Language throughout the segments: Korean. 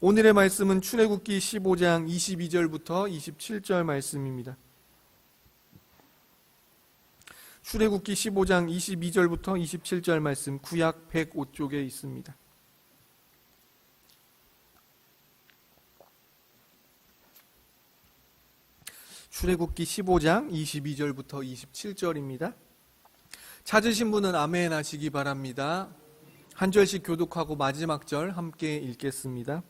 오늘의 말씀은 출애굽기 15장 22절부터 27절 말씀입니다. 출애굽기 15장 22절부터 27절 말씀, 구약 105쪽에 있습니다. 출애굽기 15장 22절부터 27절입니다. 찾으신 분은 아멘 하시기 바랍니다. 한 절씩 교독하고 마지막 절 함께 읽겠습니다.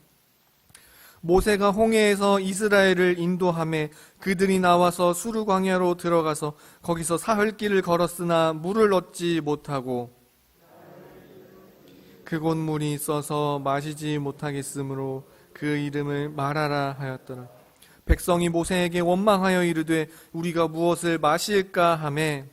모세가 홍해에서 이스라엘을 인도하매 그들이 나와서 수르 광야로 들어가서 거기서 사흘길을 걸었으나 물을 얻지 못하고 그곳 물이 써서 마시지 못하겠으므로 그 이름을 마라라 하였더라. 백성이 모세에게 원망하여 이르되 우리가 무엇을 마실까 하매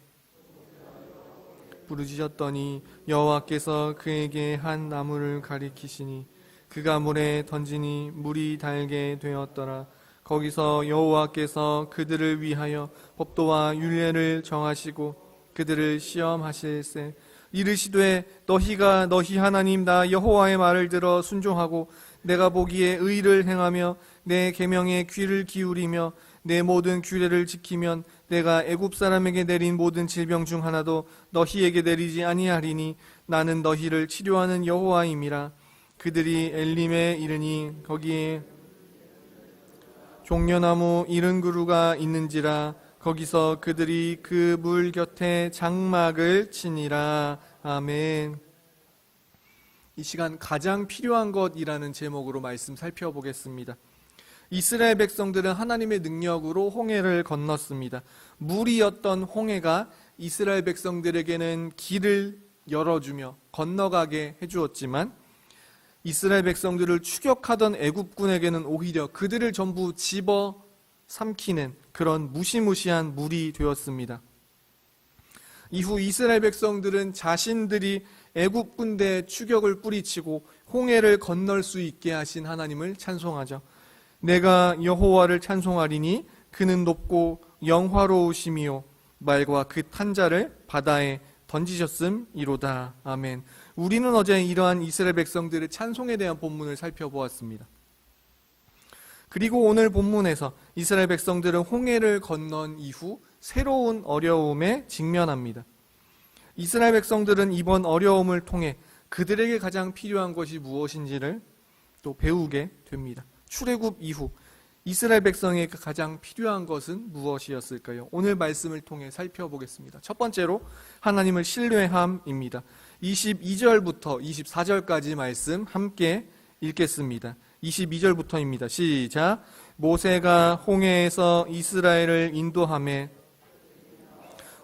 부르짖었더니 여호와께서 그에게 한 나무를 가리키시니 그가 물에 던지니 물이 달게 되었더라. 거기서 여호와께서 그들을 위하여 법도와 율례를 정하시고 그들을 시험하실세. 이르시되 너희가 너희 하나님 나 여호와의 말을 들어 순종하고 내가 보기에 의를 행하며 내 계명에 귀를 기울이며 내 모든 규례를 지키면 내가 애굽 사람에게 내린 모든 질병 중 하나도 너희에게 내리지 아니하리니 나는 너희를 치료하는 여호와임이라. 그들이 엘림에 이르니 거기에 종려나무 70그루가 있는지라. 거기서 그들이 그 물 곁에 장막을 치니라. 아멘. 이 시간 가장 필요한 것이라는 제목으로 말씀 살펴보겠습니다. 이스라엘 백성들은 하나님의 능력으로 홍해를 건넜습니다. 물이었던 홍해가 이스라엘 백성들에게는 길을 열어주며 건너가게 해주었지만 이스라엘 백성들을 추격하던 애굽군에게는 오히려 그들을 전부 집어 삼키는 그런 무시무시한 물이 되었습니다. 이후 이스라엘 백성들은 자신들이 애굽 군대의 추격을 뿌리치고 홍해를 건널 수 있게 하신 하나님을 찬송하죠. 내가 여호와를 찬송하리니 그는 높고 영화로우심이요 말과 그 탄자를 바다에 던지셨음이로다. 아멘. 우리는 어제 이러한 이스라엘 백성들의 찬송에 대한 본문을 살펴보았습니다. 그리고 오늘 본문에서 이스라엘 백성들은 홍해를 건넌 이후 새로운 어려움에 직면합니다. 이스라엘 백성들은 이번 어려움을 통해 그들에게 가장 필요한 것이 무엇인지를 또 배우게 됩니다. 출애굽 이후 이스라엘 백성에게 가장 필요한 것은 무엇이었을까요? 오늘 말씀을 통해 살펴보겠습니다. 첫 번째로 하나님을 신뢰함입니다. 22절부터 24절까지 말씀 함께 읽겠습니다. 22절부터입니다. 시작. 모세가 홍해에서 이스라엘을 인도하매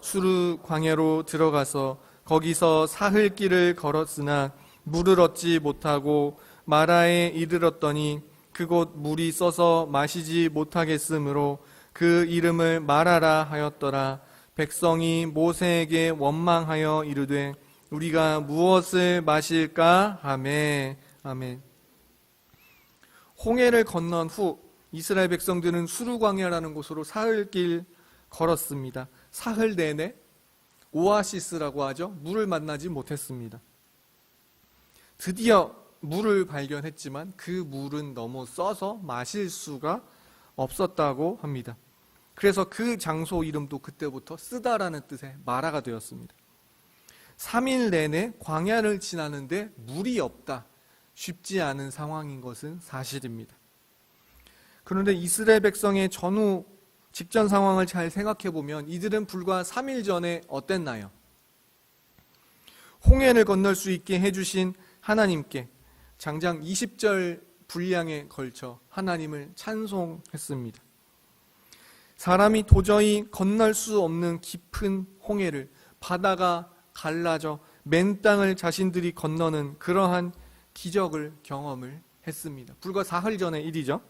수르 광야로 들어가서 거기서 사흘길을 걸었으나 물을 얻지 못하고 마라에 이르렀더니 그곳 물이 써서 마시지 못하겠으므로 그 이름을 마라라 하였더라. 백성이 모세에게 원망하여 이르되 우리가 무엇을 마실까 하매. 아멘. 홍해를 건넌 후 이스라엘 백성들은 수르 광야라는 곳으로 사흘길 걸었습니다. 사흘 내내 오아시스라고 하죠. 물을 만나지 못했습니다. 드디어 물을 발견했지만 그 물은 너무 써서 마실 수가 없었다고 합니다. 그래서 그 장소 이름도 그때부터 쓰다라는 뜻의 마라가 되었습니다. 3일 내내 광야를 지나는데 물이 없다. 쉽지 않은 상황인 것은 사실입니다. 그런데 이스라엘 백성의 전후 직전 상황을 잘 생각해 보면 이들은 불과 3일 전에 어땠나요? 홍해를 건널 수 있게 해주신 하나님께 장장 20절 분량에 걸쳐 하나님을 찬송했습니다. 사람이 도저히 건널 수 없는 깊은 홍해를 바다가 갈라져 맨 땅을 자신들이 건너는 그러한 기적을 경험을 했습니다. 불과 사흘 전의 일이죠.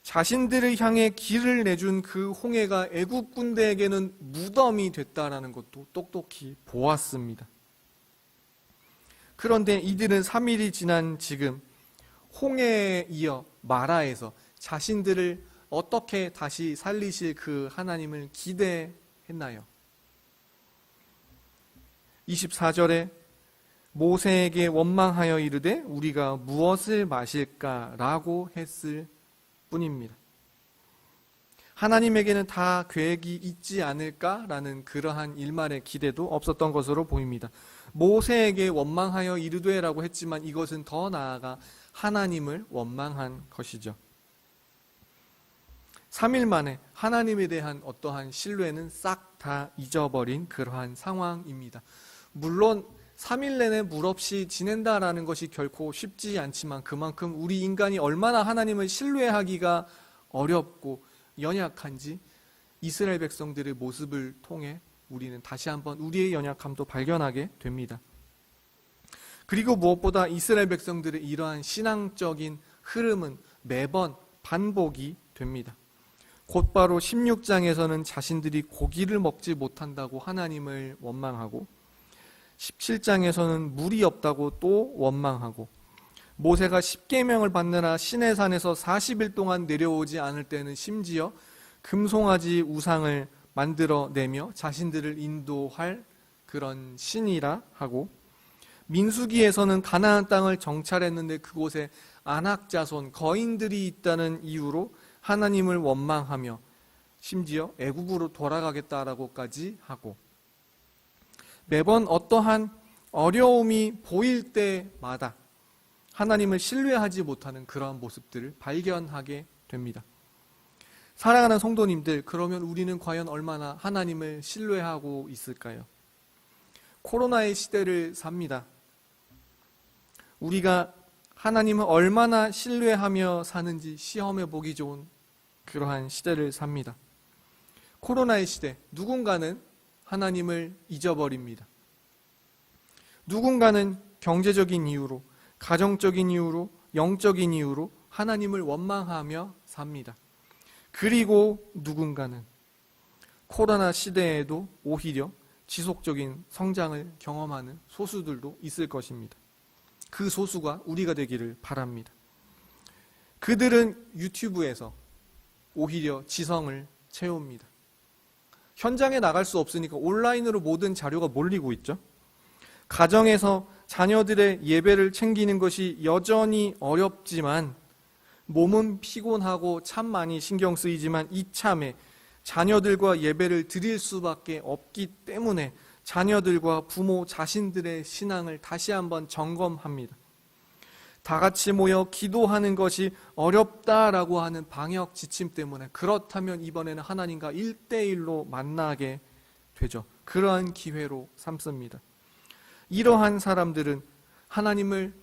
자신들을 향해 길을 내준 그 홍해가 애굽 군대에게는 무덤이 됐다라는 것도 똑똑히 보았습니다. 그런데 이들은 3일이 지난 지금 홍해에 이어 마라에서 자신들을 어떻게 다시 살리실 그 하나님을 기대했나요? 24절에 모세에게 원망하여 이르되 우리가 무엇을 마실까라고 했을 뿐입니다. 하나님에게는 다 계획이 있지 않을까라는 그러한 일말의 기대도 없었던 것으로 보입니다. 모세에게 원망하여 이르되라고 했지만 이것은 더 나아가 하나님을 원망한 것이죠. 3일 만에 하나님에 대한 어떠한 신뢰는 싹 다 잊어버린 그러한 상황입니다. 물론 3일 내내 물 없이 지낸다라는 것이 결코 쉽지 않지만 그만큼 우리 인간이 얼마나 하나님을 신뢰하기가 어렵고 연약한지 이스라엘 백성들의 모습을 통해 우리는 다시 한번 우리의 연약함도 발견하게 됩니다. 그리고 무엇보다 이스라엘 백성들의 이러한 신앙적인 흐름은 매번 반복이 됩니다. 곧바로 16장에서는 자신들이 고기를 먹지 못한다고 하나님을 원망하고 17장에서는 물이 없다고 또 원망하고 모세가 십계명을 받느라 시내산에서 40일 동안 내려오지 않을 때는 심지어 금송아지 우상을 만들어내며 자신들을 인도할 그런 신이라 하고 민수기에서는 가나안 땅을 정찰했는데 그곳에 안악자손 거인들이 있다는 이유로 하나님을 원망하며 심지어 애굽으로 돌아가겠다라고까지 하고 매번 어떠한 어려움이 보일 때마다 하나님을 신뢰하지 못하는 그러한 모습들을 발견하게 됩니다. 사랑하는 성도님들, 그러면 우리는 과연 얼마나 하나님을 신뢰하고 있을까요? 코로나의 시대를 삽니다. 우리가 하나님을 얼마나 신뢰하며 사는지 시험해 보기 좋은 그러한 시대를 삽니다. 코로나의 시대, 누군가는 하나님을 잊어버립니다. 누군가는 경제적인 이유로, 가정적인 이유로, 영적인 이유로 하나님을 원망하며 삽니다. 그리고 누군가는 코로나 시대에도 오히려 지속적인 성장을 경험하는 소수들도 있을 것입니다. 그 소수가 우리가 되기를 바랍니다. 그들은 유튜브에서 오히려 지성을 채웁니다. 현장에 나갈 수 없으니까 온라인으로 모든 자료가 몰리고 있죠. 가정에서 자녀들의 예배를 챙기는 것이 여전히 어렵지만 몸은 피곤하고 참 많이 신경 쓰이지만 이참에 자녀들과 예배를 드릴 수밖에 없기 때문에 자녀들과 부모 자신들의 신앙을 다시 한번 점검합니다. 다 같이 모여 기도하는 것이 어렵다라고 하는 방역 지침 때문에 그렇다면 이번에는 하나님과 1대1로 만나게 되죠. 그러한 기회로 삼습니다. 이러한 사람들은 하나님을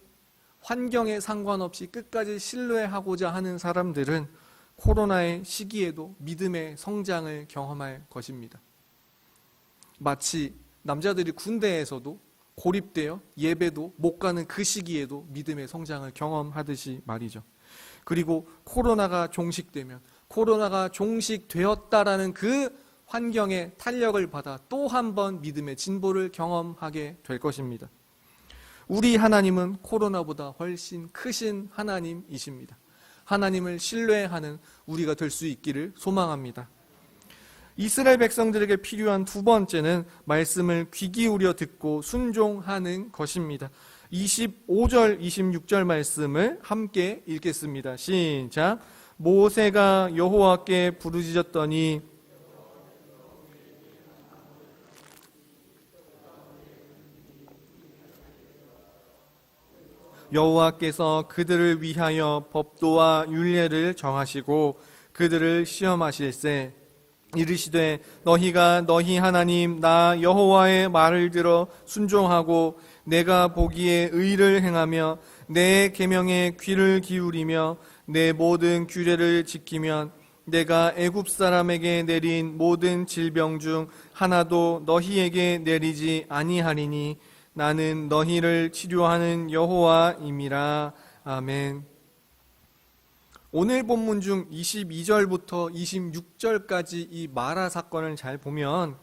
환경에 상관없이 끝까지 신뢰하고자 하는 사람들은 코로나의 시기에도 믿음의 성장을 경험할 것입니다. 마치 남자들이 군대에서도 고립되어 예배도 못 가는 그 시기에도 믿음의 성장을 경험하듯이 말이죠. 그리고 코로나가 종식되면 코로나가 종식되었다라는 그 환경에 탄력을 받아 또 한 번 믿음의 진보를 경험하게 될 것입니다. 우리 하나님은 코로나보다 훨씬 크신 하나님이십니다. 하나님을 신뢰하는 우리가 될 수 있기를 소망합니다. 이스라엘 백성들에게 필요한 두 번째는 말씀을 귀 기울여 듣고 순종하는 것입니다. 25절, 26절 말씀을 함께 읽겠습니다. 시작. 모세가 여호와께 부르짖었더니 여호와께서 그들을 위하여 법도와 율례를 정하시고 그들을 시험하실세 이르시되 너희가 너희 하나님 나 여호와의 말을 들어 순종하고 내가 보기에 의를 행하며 내 계명에 귀를 기울이며 내 모든 규례를 지키면 내가 애굽 사람에게 내린 모든 질병 중 하나도 너희에게 내리지 아니하리니 나는 너희를 치료하는 여호와임이라. 아멘. 오늘 본문 중 22절부터 26절까지 이 마라 사건을 잘 보면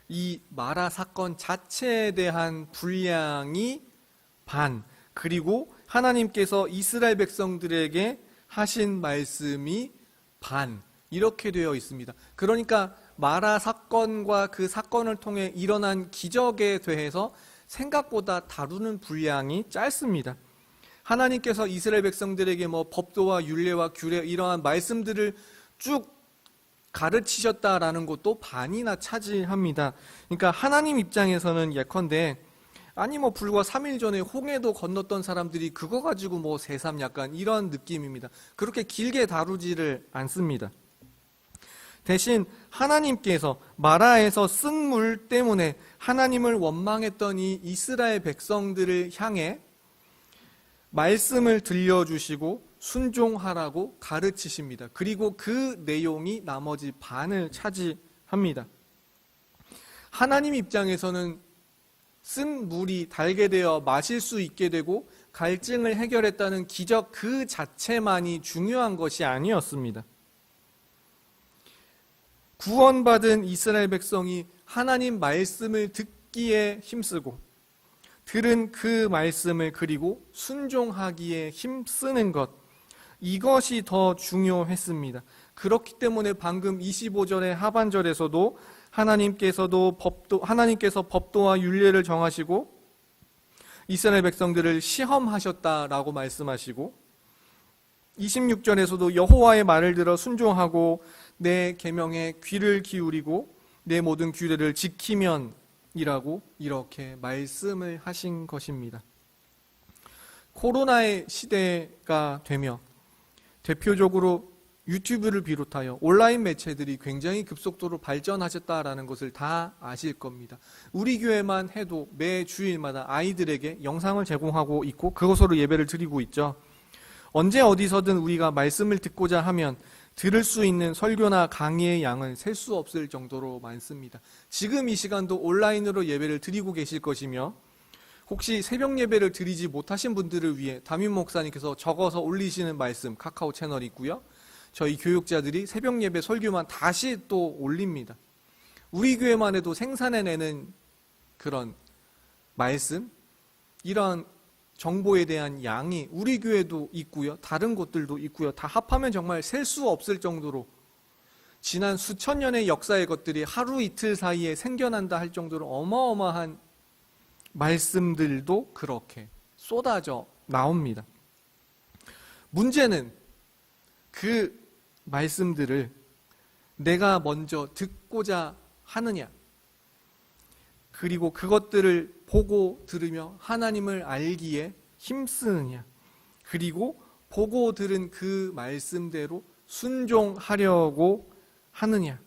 이 마라 사건 자체에 대한 분량이 반, 그리고 하나님께서 이스라엘 백성들에게 하신 말씀이 반, 이렇게 되어 있습니다. 그러니까 마라 사건과 그 사건을 통해 일어난 기적에 대해서 생각보다 다루는 분량이 짧습니다. 하나님께서 이스라엘 백성들에게 법도와 율례와 규례 이러한 말씀들을 쭉 가르치셨다라는 것도 반이나 차지합니다. 그러니까 하나님 입장에서는 예컨대 불과 3일 전에 홍해도 건넜던 사람들이 그거 가지고 새삼 약간 이런 느낌입니다. 그렇게 길게 다루지를 않습니다. 대신 하나님께서 마라에서 쓴 물 때문에 하나님을 원망했던 이 이스라엘 백성들을 향해 말씀을 들려주시고 순종하라고 가르치십니다. 그리고 그 내용이 나머지 반을 차지합니다. 하나님 입장에서는 쓴 물이 달게 되어 마실 수 있게 되고 갈증을 해결했다는 기적 그 자체만이 중요한 것이 아니었습니다. 구원받은 이스라엘 백성이 하나님 말씀을 듣기에 힘쓰고 들은 그 말씀을 그리고 순종하기에 힘쓰는 것, 이것이 더 중요했습니다. 그렇기 때문에 방금 25절의 하반절에서도 하나님께서 법도와 율례를 정하시고 이스라엘 백성들을 시험하셨다라고 말씀하시고 26절에서도 여호와의 말을 들어 순종하고 내 계명에 귀를 기울이고 내 모든 규례를 지키면 이라고 이렇게 말씀을 하신 것입니다. 코로나의 시대가 되며 대표적으로 유튜브를 비롯하여 온라인 매체들이 굉장히 급속도로 발전하셨다라는 것을 다 아실 겁니다. 우리 교회만 해도 매 주일마다 아이들에게 영상을 제공하고 있고 그것으로 예배를 드리고 있죠. 언제 어디서든 우리가 말씀을 듣고자 하면 들을 수 있는 설교나 강의의 양은 셀 수 없을 정도로 많습니다. 지금 이 시간도 온라인으로 예배를 드리고 계실 것이며 혹시 새벽 예배를 드리지 못하신 분들을 위해 담임 목사님께서 적어서 올리시는 말씀 카카오 채널이 있고요. 저희 교육자들이 새벽 예배 설교만 다시 또 올립니다. 우리 교회만 해도 생산해내는 그런 말씀, 이런 정보에 대한 양이 우리 교회도 있고요. 다른 곳들도 있고요. 다 합하면 정말 셀 수 없을 정도로 지난 수천 년의 역사의 것들이 하루 이틀 사이에 생겨난다 할 정도로 어마어마한 말씀들도 그렇게 쏟아져 나옵니다. 문제는 그 말씀들을 내가 먼저 듣고자 하느냐, 그리고 그것들을 보고 들으며 하나님을 알기에 힘쓰느냐, 그리고 보고 들은 그 말씀대로 순종하려고 하느냐,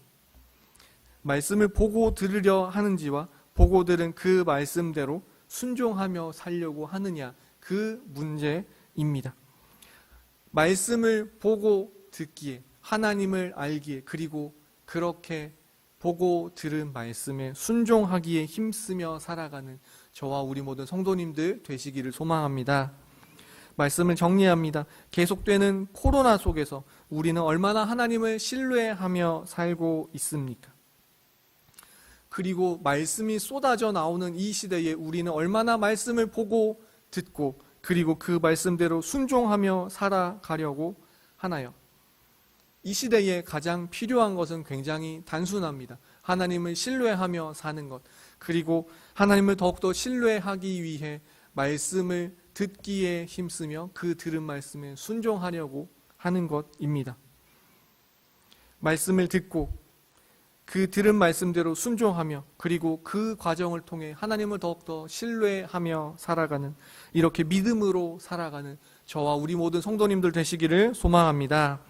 말씀을 보고 들으려 하는지와 보고 들은 그 말씀대로 순종하며 살려고 하느냐, 그 문제입니다. 말씀을 보고 듣기에, 하나님을 알기에, 그리고 그렇게 보고 들은 말씀에 순종하기에 힘쓰며 살아가는 저와 우리 모든 성도님들 되시기를 소망합니다. 말씀을 정리합니다. 계속되는 코로나 속에서 우리는 얼마나 하나님을 신뢰하며 살고 있습니까? 그리고 말씀이 쏟아져 나오는 이 시대에 우리는 얼마나 말씀을 보고 듣고 그리고 그 말씀대로 순종하며 살아가려고 하나요? 이 시대에 가장 필요한 것은 굉장히 단순합니다. 하나님을 신뢰하며 사는 것, 그리고 하나님을 더욱더 신뢰하기 위해 말씀을 듣기에 힘쓰며 그 들은 말씀에 순종하려고 하는 것입니다. 말씀을 듣고 그 들은 말씀대로 순종하며 그리고 그 과정을 통해 하나님을 더욱더 신뢰하며 살아가는, 이렇게 믿음으로 살아가는 저와 우리 모든 성도님들 되시기를 소망합니다.